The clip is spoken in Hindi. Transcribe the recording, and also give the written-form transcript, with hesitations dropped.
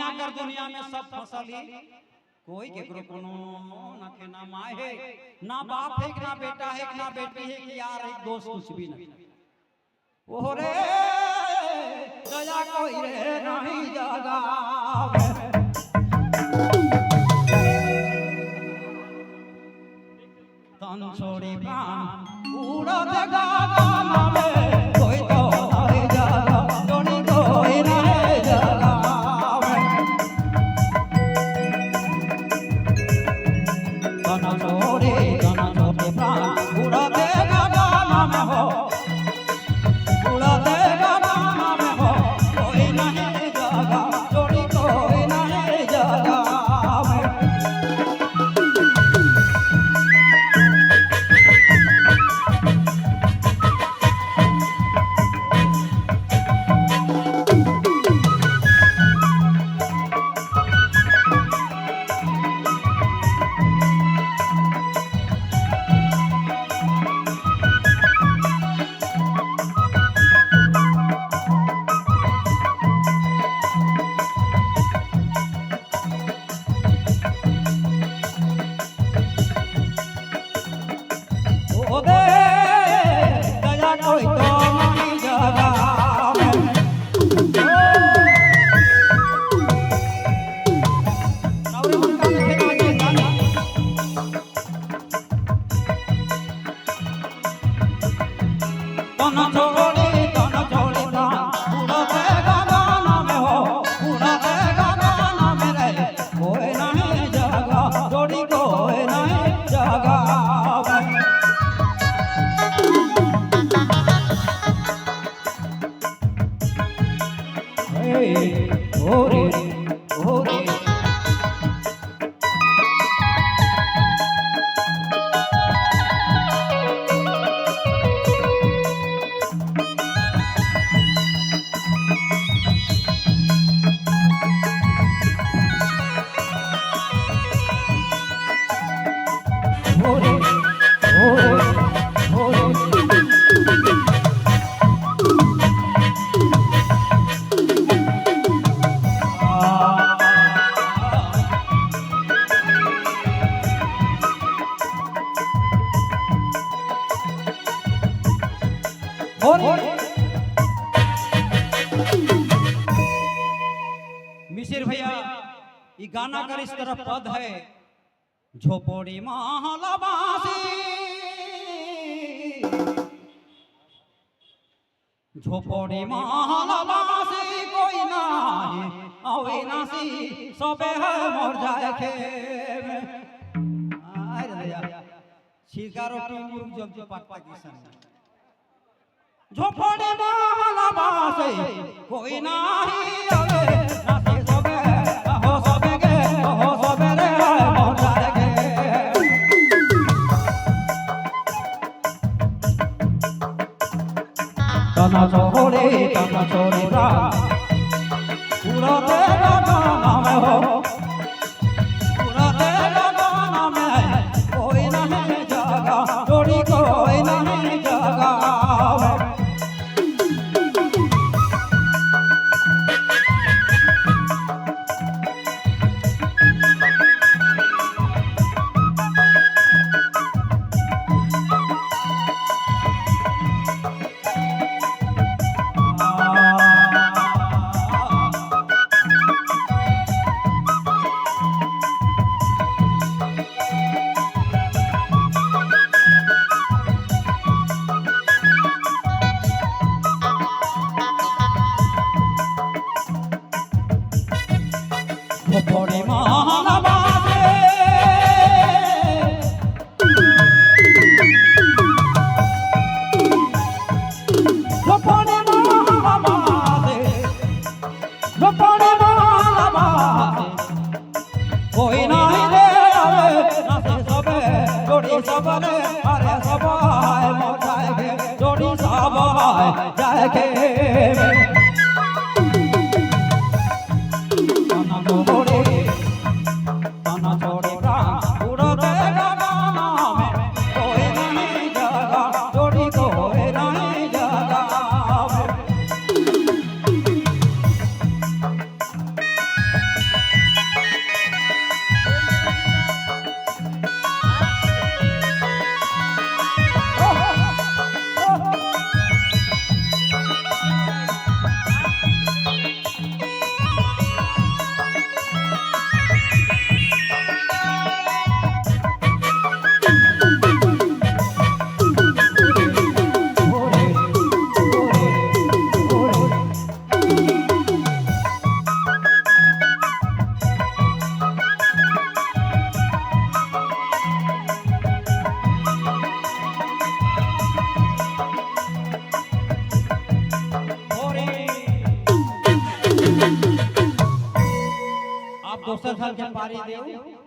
माया कर दुनिया में सब फसली कोई केकरो कोनो ना के ना माँ है ना बाप है ना बेटा है ना बेटी है कि यार एक दोस्त कुछ भी नहीं ओह रे दया कोई रे नहीं जगावे तन छोड़ी प्राण उड़ा देगा गाना में कोई तो नहीं जगा जोड़ी कोई नहीं जगावे तन छोड़ी प्राण उड़ा देगा गाना में हो उड़ा देगा गाना में हो कोई नहीं जगा जोड़ी कोई नहीं जगावे मिसिर भैया ये गाना कर इस तरफ पद है झोपड़ी महला बासी झोपड़ी महला बासी कोई नाही आवे नासी सबे है मर जाए खेम आरे भैया शिकारो टीम जब जो पाट पाकिस्तान झोपड़ी महला बासी कोई नाही आवे नासी सबे हो सबे के हो सबे रे मर जाए तना छोड़े प्राण पूरा तेरा गाना में हो पूरा तेरा गाना में कोई नहीं जगा जोड़ी कोई नहीं जगा झोपड़ी महला बासी झोपड़ी महला बासी झोपड़ी महला बासी कोई नहीं रे आवे नाचे सबे जोड़ी सबरे अरे सब आए मर जाएगे जोड़ी सब आए जाएगे दोसर साल के पारी देऊ